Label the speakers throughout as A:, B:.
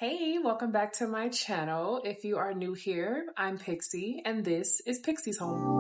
A: Hey, welcome back to my channel. If you are new here, I'm Pixie, and this is Pixie's Home.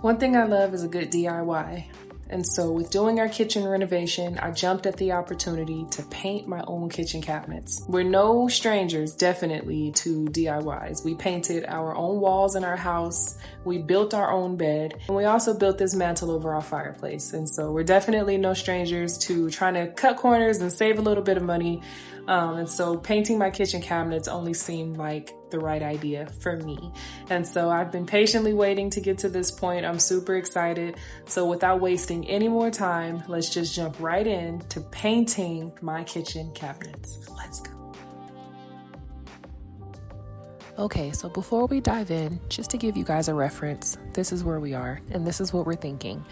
A: One thing I love is a good DIY. And so with doing our kitchen renovation, I jumped at the opportunity to paint my own kitchen cabinets. We're no strangers, definitely, to DIYs. We painted our own walls in our house, we built our own bed, and we also built this mantle over our fireplace. And so we're definitely no strangers to trying to cut corners and save a little bit of money. And so painting my kitchen cabinets only seemed like the right idea for me. And so I've been patiently waiting to get to this point. I'm super excited. So without wasting any more time, let's just jump right in to painting my kitchen cabinets. Let's go. Okay, so before we dive in, just to give you guys a reference, this is where we are and this is what we're thinking.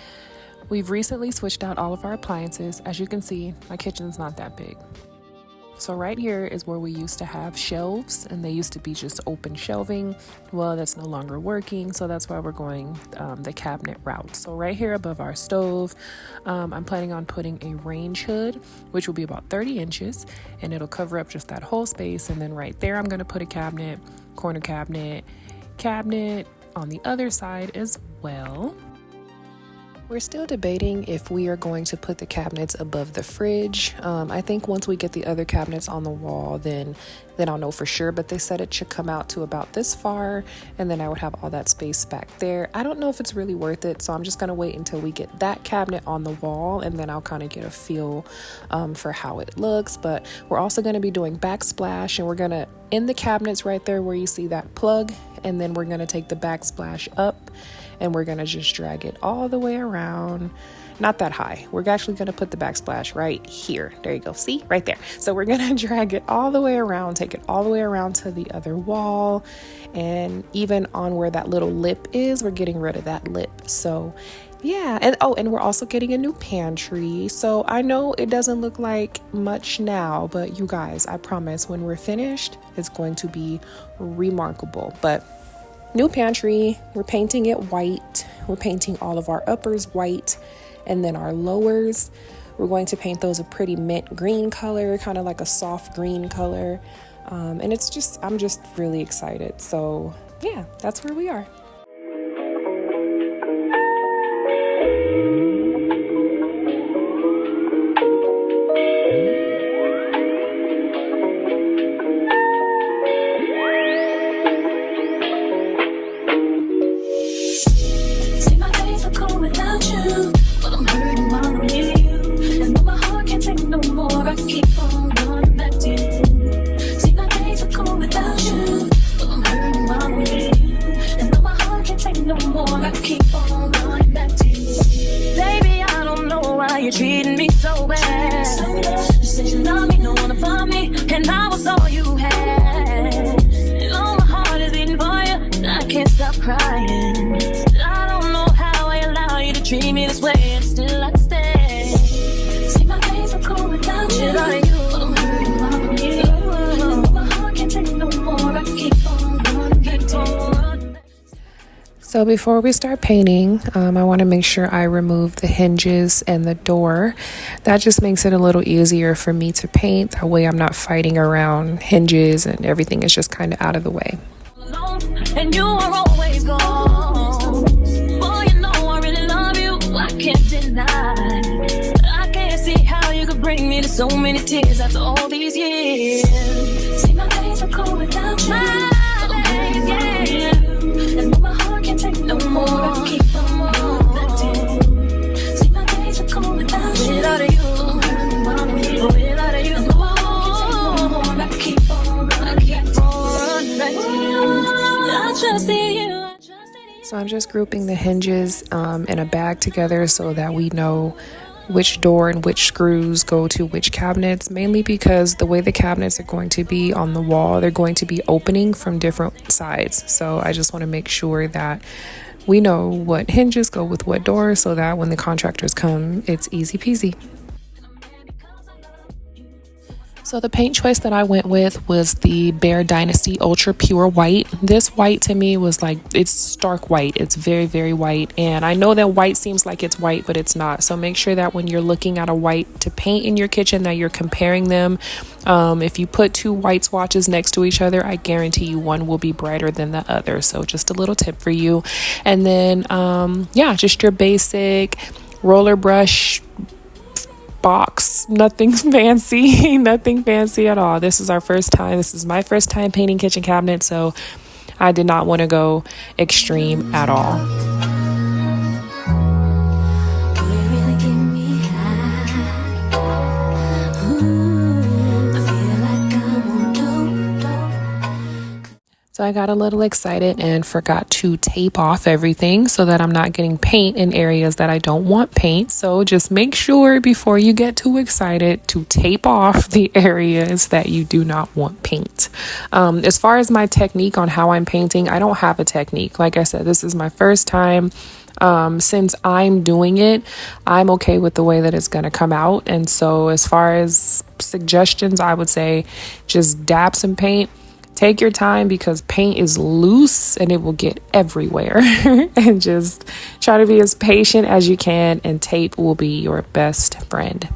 A: We've recently switched out all of our appliances. As you can see, my kitchen's not that big. So right here is where we used to have shelves, and they used to be just open shelving. Well, that's no longer working, so that's why we're going the cabinet route. So right here above our stove, I'm planning on putting a range hood, which will be about 30 inches, and it'll cover up just that whole space. And then right there, I'm going to put a cabinet, corner cabinet on the other side as well. We're still debating if we are going to put the cabinets above the fridge. I think once we get the other cabinets on the wall, then I'll know for sure. But they said it should come out to about this far, and then I would have all that space back there. I don't know if it's really worth it, so I'm just gonna wait until we get that cabinet on the wall, and then I'll kind of get a feel for how it looks. But we're also gonna be doing backsplash, and we're gonna, in the cabinets right there where you see that plug, and then we're gonna take the backsplash up, and we're gonna just drag it all the way around. Not that high. We're actually gonna put the backsplash right here. There you go, see, right there. So we're gonna drag it all the way around, take it all the way around to the other wall, and even on where that little lip is, we're getting rid of that lip. So yeah, and we're also getting a new pantry. So I know it doesn't look like much now, but you guys, I promise when we're finished, it's going to be remarkable. But new pantry, we're painting it white. We're painting all of our uppers white, and then our lowers, we're going to paint those a pretty mint green color, kind of like a soft green color. And I'm just really excited. So yeah, that's where we are.
B: Treating me so bad. You said you love me, no one above me, and I was all you had. And all my heart is beating for you, and I can't stop crying. I don't know how I allow you to treat me this way, and still I stay. See, my days are cold without you. Without you, I'm hurting my me. And my heart can't take no more. I keep on running, keep on running.
A: So before we start painting, I want to make sure I remove the hinges and the door. That just makes it a little easier for me to paint. That way I'm not fighting around hinges and everything is just kind of out of the way.
B: And you are always gone. Boy, you know I really love you. I can't deny. I can't see how you could bring me to so many tears after all these years. See, my days are cold without you. My days, yeah. And my heart can't take no more. I keep on running. See, my days are cold without you. Without you. Without you. I keep on running. I keep on running. I trust in you.
A: So I'm just grouping the hinges in a bag together so that we know which door and which screws go to which cabinets, mainly because the way the cabinets are going to be on the wall, they're going to be opening from different sides. So I just want to make sure that we know what hinges go with what doors so that when the contractors come, it's easy peasy. So the paint choice that I went with was the Bear Dynasty Ultra Pure White. This white to me was like, it's stark white. It's very, very white. And I know that white seems like it's white, but it's not. So make sure that when you're looking at a white to paint in your kitchen that you're comparing them. If you put two white swatches next to each other, I guarantee you one will be brighter than the other. So just a little tip for you. And then, yeah, just your basic roller brush box, nothing fancy, nothing fancy at all. This is our first time. This is my first time painting kitchen cabinets, so I did not want to go extreme at all. So I got a little excited and forgot to tape off everything so that I'm not getting paint in areas that I don't want paint. So just make sure before you get too excited to tape off the areas that you do not want paint. As far as my technique on how I'm painting, I don't have a technique. Like I said, this is my first time. Since I'm doing it, I'm okay with the way that it's going to come out. And so as far as suggestions, I would say just dab some paint. Take your time because paint is loose and it will get everywhere. And just try to be as patient as you can, and tape will be your best friend.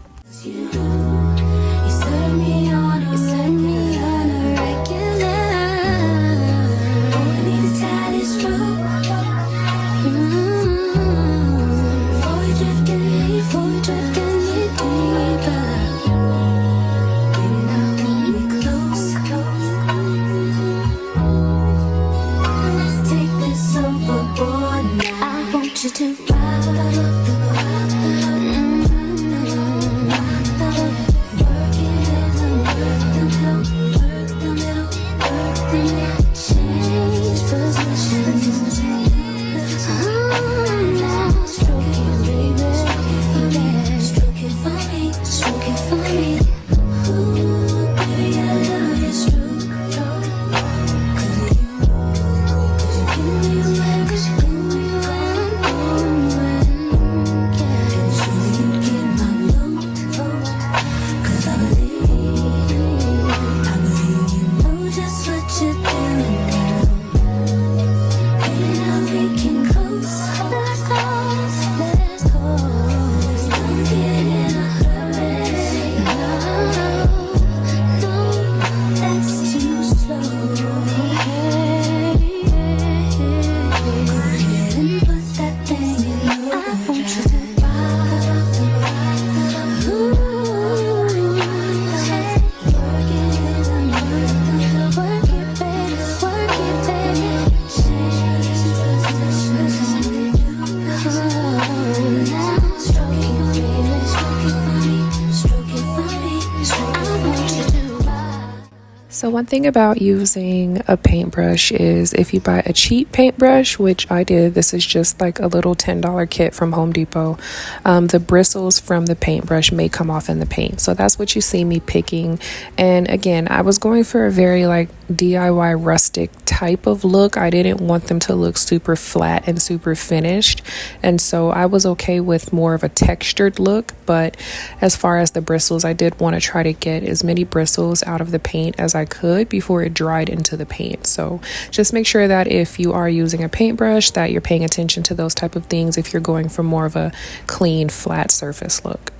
A: So one thing about using a paintbrush is if you buy a cheap paintbrush, which I did, this is just like a little $10 kit from Home Depot, the bristles from the paintbrush may come off in the paint. So that's what you see me picking. And again, I was going for a very like DIY rustic type of look. I didn't want them to look super flat and super finished. And so I was okay with more of a textured look. But as far as the bristles, I did want to try to get as many bristles out of the paint as I could before it dried into the paint. So just make sure that if you are using a paintbrush that you're paying attention to those type of things if you're going for more of a clean flat surface look.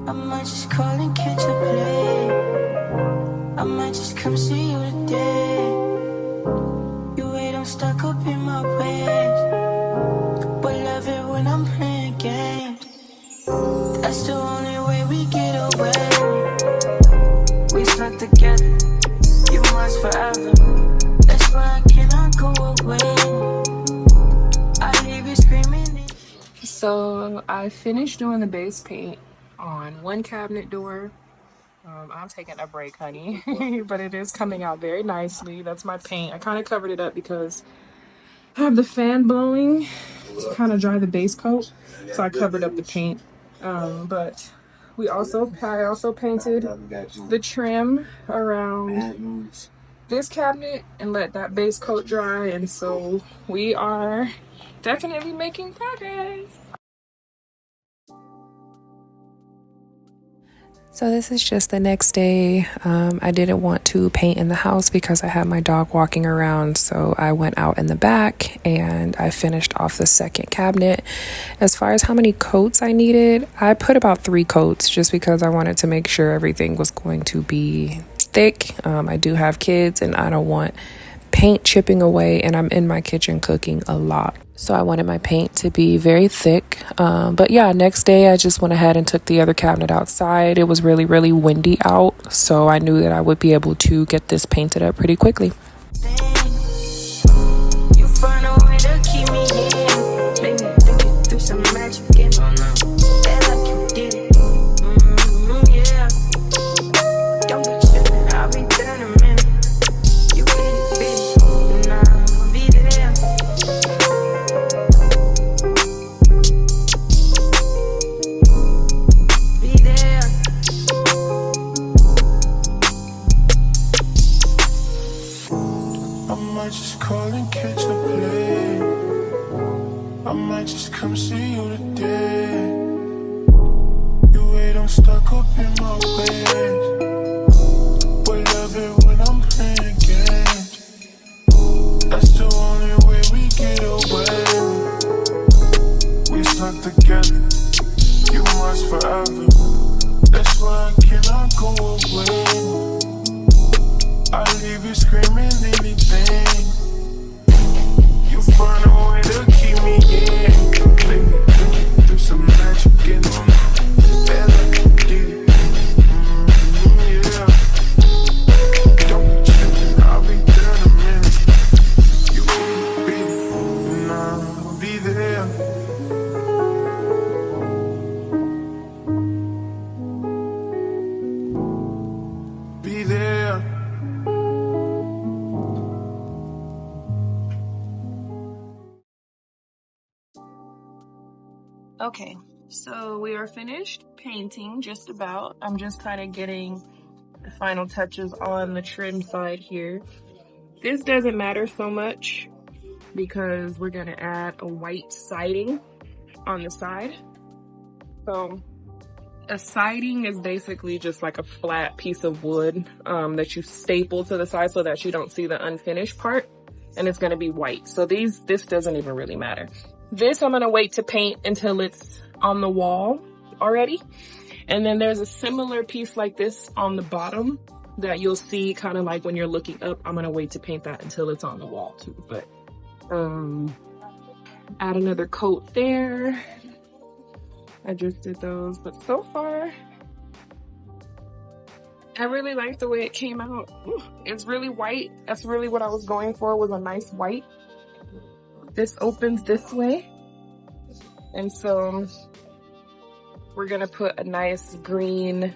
C: I might just call and catch a play. I might just come see you today. You wait, I'm stuck up in my ways, but love it when I'm playing games. That's the only way we get away. We stuck together, you must forever. That's why I cannot go away. I leave you screaming.
A: So I finished doing the base paint on one cabinet door. I'm taking a break, honey, but it is coming out very nicely. That's my paint. I kind of covered it up because I have the fan blowing to kind of dry the base coat, so I covered up the paint. But I also painted the trim around this cabinet and let that base coat dry, and so we are definitely making progress. So this is just the next day. I didn't want to paint in the house because I had my dog walking around, so I went out in the back and I finished off the second cabinet. As far as how many coats I needed, I put about 3 coats just because I wanted to make sure everything was going to be thick. I do have kids and I don't want paint chipping away, and I'm in my kitchen cooking a lot, so I wanted my paint to be very thick. But yeah, next day I just went ahead and took the other cabinet outside. It was really windy out, so I knew that I would be able to get this painted up pretty quickly.
C: You find a way to keep me in. Make me think it through some magic and feel like you did it. Yeah. Don't be tripping, I'll be there in a minute. You beat it, and I'll be there. Be there. I might just call and catch a play. I might just come see you today. You ain't I'm stuck up in my ways. But love it when I'm playing games. That's the only way we get away. We stuck together, you must forever. That's why I cannot go away. I leave you screaming anything. You find a way to keep me in. Make me think it through some magic and feel like you did it. Yeah. Don't be tripping, I'll be there in a minute. You can beat it, and I'll be there. Be there.
D: Okay, so we are finished painting just about. I'm just kind of getting the final touches on the trim side here. This doesn't matter so much because we're gonna add a white siding on the side. So a siding is basically just like a flat piece of wood that you staple to the side so that you don't see the unfinished part, and it's gonna be white. So this doesn't even really matter. This I'm gonna wait to paint until it's on the wall already. And then there's a similar piece like this on the bottom that you'll see kind of like when you're looking up. I'm gonna wait to paint that until it's on the wall too. But add another coat there. I just did those, but so far I really like the way it came out. Ooh, it's really white. That's really what I was going for, was a nice white. This opens this way, and so we're gonna put a nice green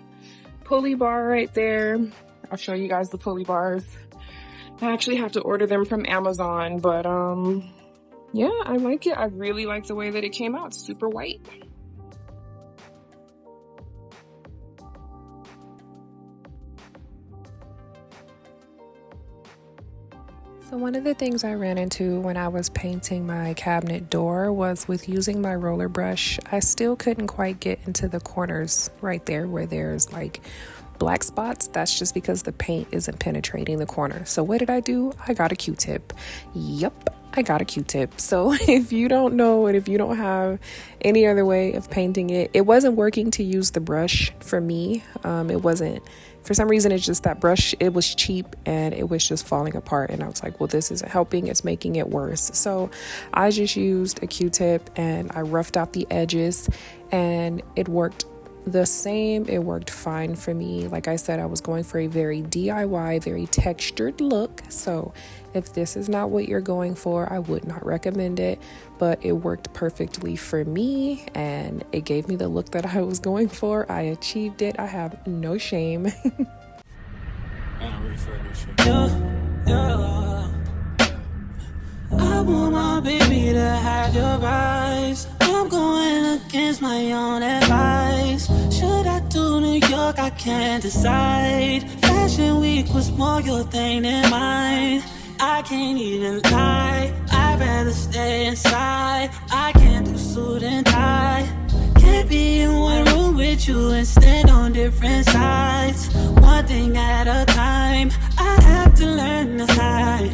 D: pulley bar right there. I'll show you guys the pulley bars. I actually have to order them from Amazon, but yeah, I like it. I really like the way that it came out. It's super white.
A: So one of the things I ran into when I was painting my cabinet door was with using my roller brush, I still couldn't quite get into the corners right there where there's like black spots. That's just because the paint isn't penetrating the corner. So what did I do? I got a Q-tip. Yep, I got a Q-tip. So if you don't know and if you don't have any other way of painting it, it wasn't working to use the brush for me. It wasn't. For some reason, it's just that brush, it was cheap and it was just falling apart. And I was like, well, this isn't helping. It's making it worse. So I just used a Q-tip and I roughed out the edges and it worked the same. It worked fine for me. Like I said, I was going for a very DIY, very textured look. So if this is not what you're going for, I would not recommend it. But it worked perfectly for me and it gave me the look that I was going for. I achieved it. I have no shame.
C: I don't really feel no shame. I want my baby to have your eyes. I'm going against my own advice. Should I do New York? I can't decide. Fashion week was more your thing than mine. I can't even lie, I'd rather stay inside. I can't do suit and tie. wanna be in one room with you and stand on different sides. One thing at a time, I have to learn to hide.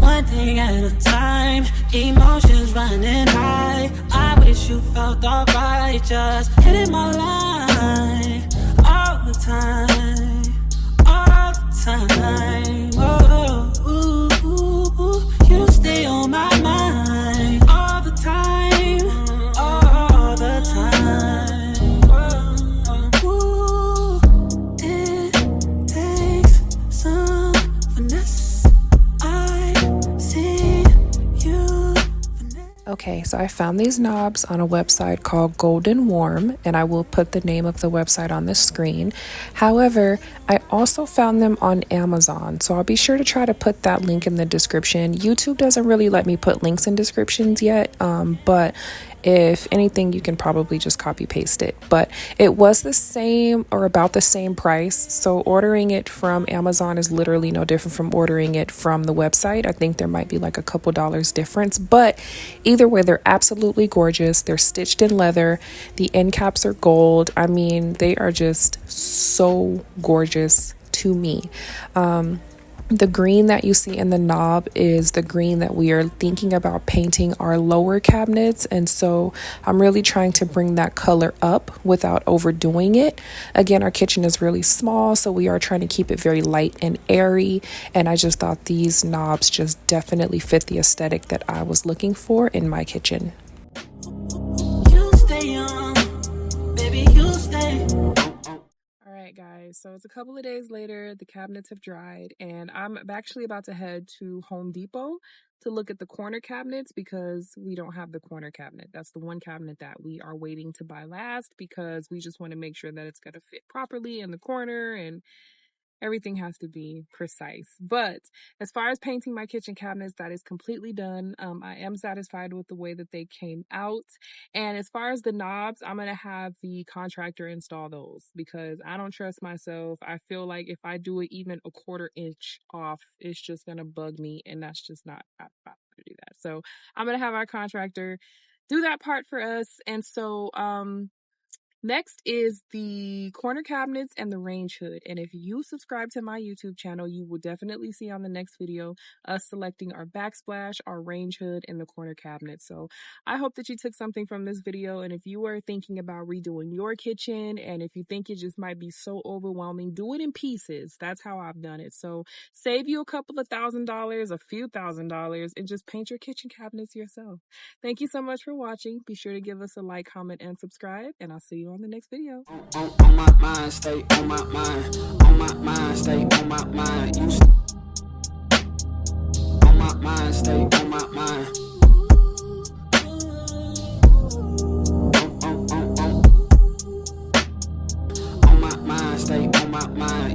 C: One thing at a time, emotions running high. I wish you felt alright, just hitting my line all the time, all the time. Oh, ooh, ooh, ooh. You stay on my mind all the time, all the time. Ooh, it takes some finesse. I see you.
A: Okay, so I found these knobs on a website called Golden Warm, and I will put the name of the website on the screen. However, I also found them on Amazon, so I'll be sure to try to put that link in the description. YouTube doesn't really let me put links in descriptions yet, but if anything, you can probably just copy paste it. But it was the same or about the same price, so ordering it from Amazon is literally no different from ordering it from the website. I think there might be like a couple dollars difference, but either way, they're absolutely gorgeous. They're stitched in leather. The end caps are gold. I mean, they are just so gorgeous to me. The green that you see in the knob is the green that we are thinking about painting our lower cabinets, and so I'm really trying to bring that color up without overdoing it. Again, our kitchen is really small, so we are trying to keep it very light and airy, and I just thought these knobs just definitely fit the aesthetic that I was looking for in my kitchen.
C: You stay young, baby, you stay.
A: All right, guys, so it's a couple of days later, the cabinets have dried, and I'm actually about to head to Home Depot to look at the corner cabinets because we don't have the corner cabinet. That's the one cabinet that we are waiting to buy last because we just want to make sure that it's going to fit properly in the corner and everything has to be precise. But as far as painting my kitchen cabinets, that is completely done. I am satisfied with the way that they came out. And as far as the knobs, I'm going to have the contractor install those because I don't trust myself. I feel like if I do it even a quarter inch off, it's just going to bug me. And that's just not, I'm not going to do that. So I'm going to have our contractor do that part for us. And so, next is the corner cabinets and the range hood. And if you subscribe to my YouTube channel, you will definitely see on the next video us selecting our backsplash, our range hood, and the corner cabinet. So I hope that you took something from this video. And if you are thinking about redoing your kitchen, and if you think it just might be so overwhelming, do it in pieces. That's how I've done it. So save you a couple of $1,000s, a few $1,000s, and just paint your kitchen cabinets yourself. Thank you so much for watching. Be sure to give us a like, comment, and subscribe, and I'll see you on the next video.
C: On my mind, stay on my mind. On my mind, stay on my mind. You on my mind, stay on my mind. On my mind, stay on my mind.